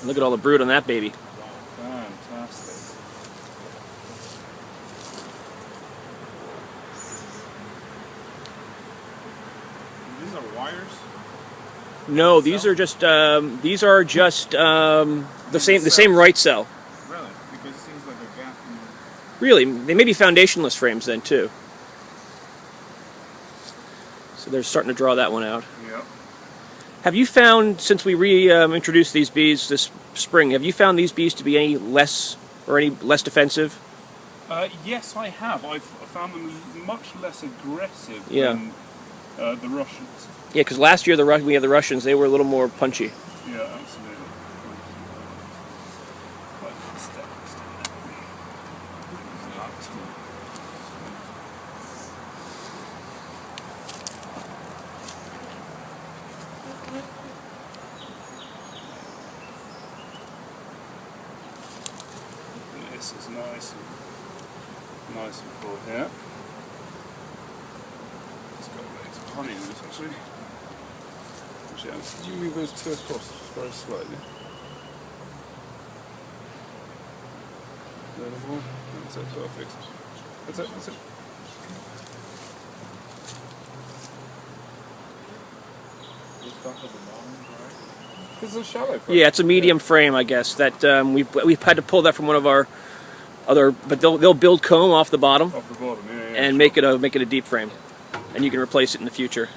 Look at all the brood on that baby. Fantastic. These are wires? No, these are just the same right cell. Really? Because it seems like a gap in the... Really, they may be foundationless frames then too. So they're starting to draw that one out. Yep. Have you found, since we reintroduced these bees this spring, have you found these bees to be any less defensive? Yes, I have. I've found them much less aggressive Yeah. than the Russians. Yeah, because last year we had the Russians. They were a little more punchy. Yeah, absolutely. Right, step. This is nice and full here. It's got loads of honey in this actually. Actually, could you move those two across very slightly? That's it, perfect. That's it. This is a shallow frame. Yeah, it's a medium frame, I guess. That we've had to pull that from one of our other, but they'll build comb off the bottom. Off the bottom, yeah. And make it a deep frame, and you can replace it in the future.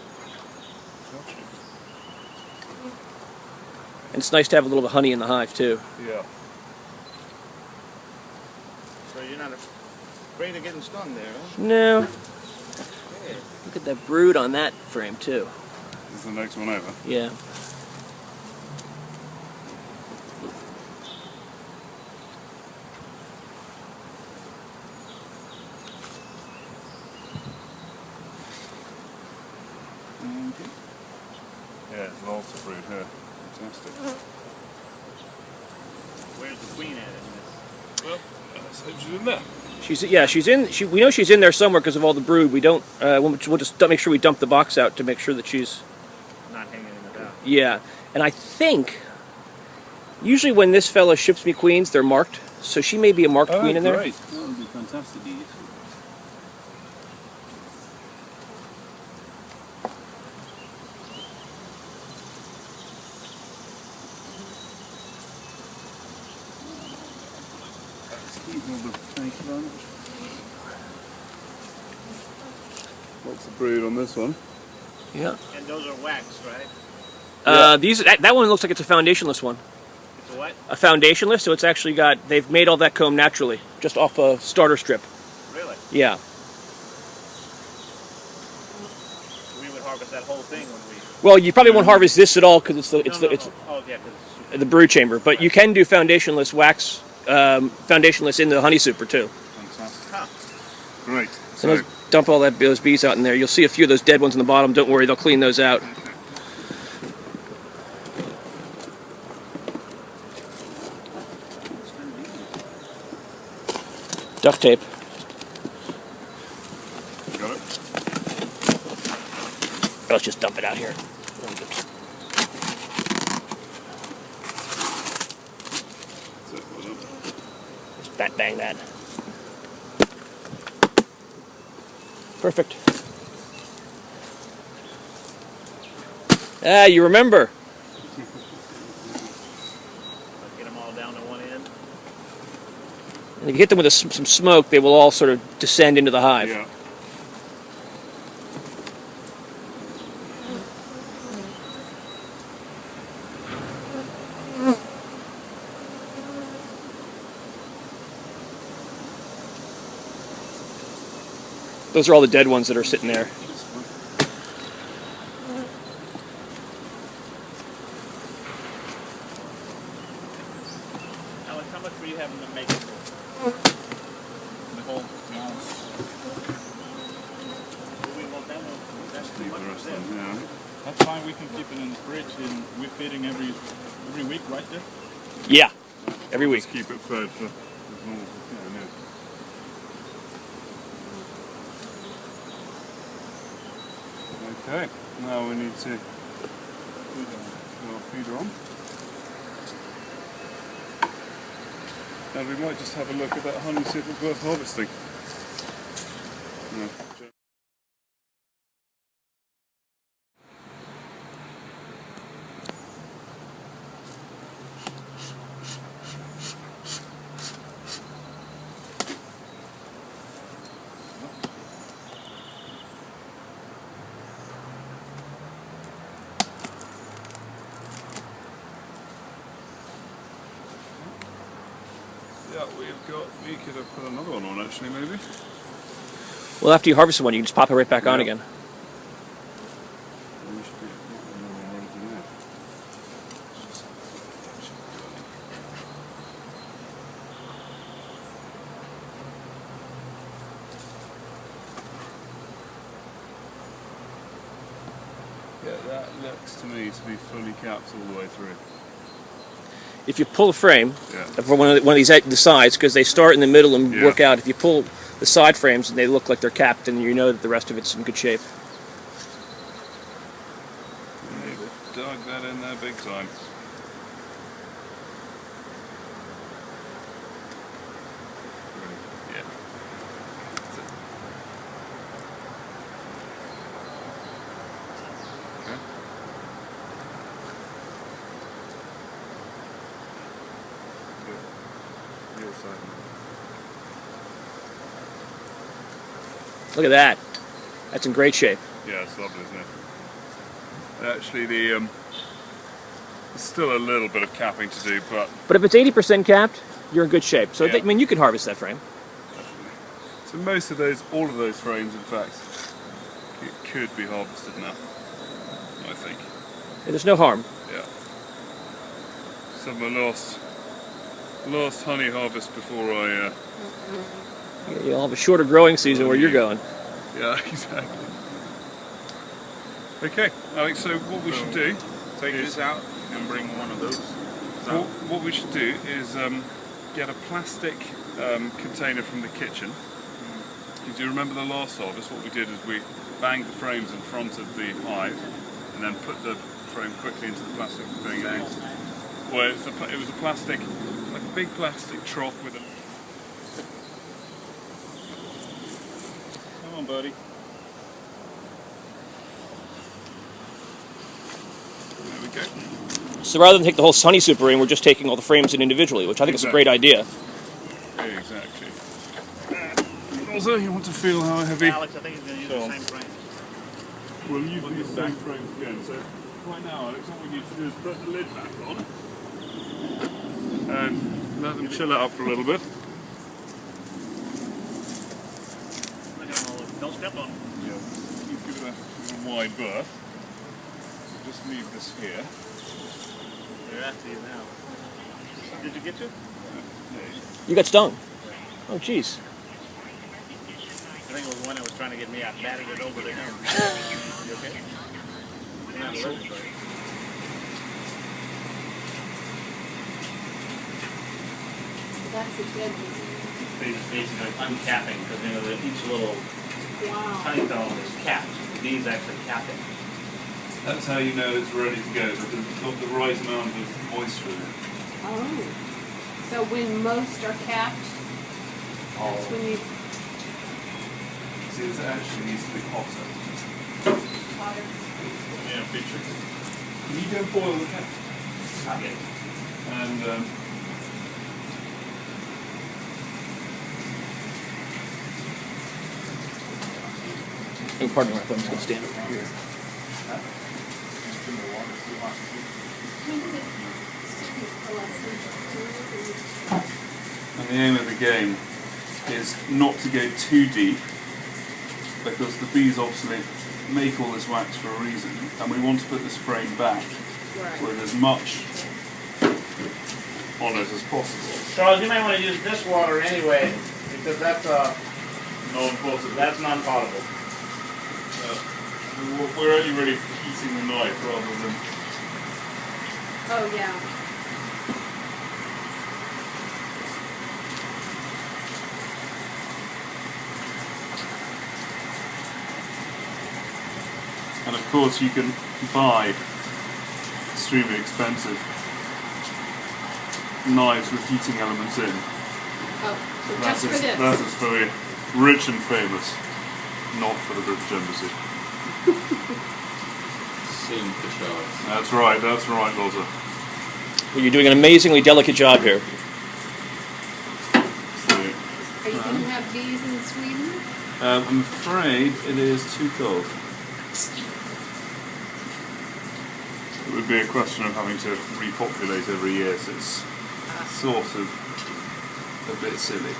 And it's nice to have a little bit of honey in the hive too. Yeah. So you're not afraid of getting stung there, huh? No. Yeah. Look at that brood on that frame too. This is the next one over. Yeah. Yeah, lots of brood here. Fantastic. Where's the queen at in this? Well, let's hope she's in there. We know she's in there somewhere because of all the brood. We don't. We'll just make sure we dump the box out to make sure that she's Not hanging in the back. Yeah, and I think usually when this fella ships me queens, they're marked. So she may be a marked queen in there. Great. That would be fantastic. Thank you very much. Lots of brood on this one. Yeah. And those are waxed, right? That one looks like it's a foundationless one. It's a what? A foundationless, so it's actually they've made all that comb naturally, just off a starter strip. Really? Yeah. We would harvest that whole thing when we... Well, you probably won't harvest this at all because it's Oh, yeah, because it's... the brood chamber, but you can do foundationless wax, foundationless in the honey super too. Fantastic. Huh. Great. So let's dump all those bees out in there. You'll see a few of those dead ones in the bottom. Don't worry, they'll clean those out. Duct tape. Got it. Let's just dump it out here. Just bang that. Perfect. Ah, you remember. Get them all down to one end. And if you hit them with some smoke, they will all sort of descend into the hive. Yeah. Those are all the dead ones that are sitting there. Alex, how much were you having them make it for? The whole We want that one. That's too leave much the rest for of them. them, yeah. That's fine, we can keep it in the fridge and we're feeding every week, right there? Yeah, every week. Just keep it fed for as long as we can, yeah. Okay, now we need to put our feeder on. And we might just have a look at that honey, see if it's worth harvesting. No. Yeah, we could have put another one on actually, maybe. Well, after you harvest one, you can just pop it right back on Yeah. again. We should get another one ready to go. Yeah, that looks to me to be fully capped all the way through. If you pull a frame Yeah. for one of these the sides, because they start in the middle and Yeah. work out, if you pull the side frames and they look like they're capped, then you know that the rest of it's in good shape. They've dug that in there big time. Yeah. That's it. Okay. Good. Your side now. Look at that. That's in great shape. Yeah, it's lovely, isn't it? Actually, there's still a little bit of capping to do, but But if it's 80% capped, you're in good shape. So, Yeah. I mean, you can harvest that frame. so most of those, all of those frames, in fact, it could be harvested now. I think. There's no harm. Yeah. Some of my last honey harvest before I. You'll have a shorter growing season where you're going. Yeah, exactly. Okay, Alex. So what we should do? Take this out and bring one of those. So, What we should do is get a plastic container from the kitchen. Do you remember the last harvest? What we did is we banged the frames in front of the hive and then put the frame quickly into the plastic thing. Well, it was a plastic, like a big plastic trough with a... Come on, buddy. There we go. So rather than take the whole honey super in, we're just taking all the frames in individually, which I think is a great idea. Exactly. Also, you want to feel how heavy... Alex, I think he's going to use the same frame. We'll use these same frames again. So right now, Alex, all we need to do is put the lid back on and let them chill it up for a little bit. Don't step on. Yeah, you give it a wide berth. So just leave this here. They're after you now. Did you get you? You got stung. Oh, jeez. I think it was one that was trying to get me. I batted it over to him. You okay? You're not allergic, buddy. That's a good Basically uncapping, because you know each little wow. honeycomb is capped. The bees actually cap it. That's how you know it's ready to go, because it's got the right amount of moisture in it. Oh. So when most are capped, that's when you See, it actually needs to be hotter. water. Yeah, big tricky. Can you go boil the cat? Okay. And Oh, pardon me, I'm just going to stand over here. And the aim of the game is not to go too deep, because the bees obviously make all this wax for a reason, and we want to put this frame back with as much on it as possible. Charles, you may want to use this water anyway, because that's Non-potable. that's non-potable. We're only really heating the knife rather than... Oh yeah. And of course you can buy extremely expensive knives with heating elements in. Oh, so just for this. That is for the rich and famous, not for the British Embassy. Same for Charles. That's right, Lotta. Well, you're doing an amazingly delicate job here. So, Are you going to have bees in Sweden? I'm afraid it is too cold. It would be a question of having to repopulate every year, so it's sort of a bit silly.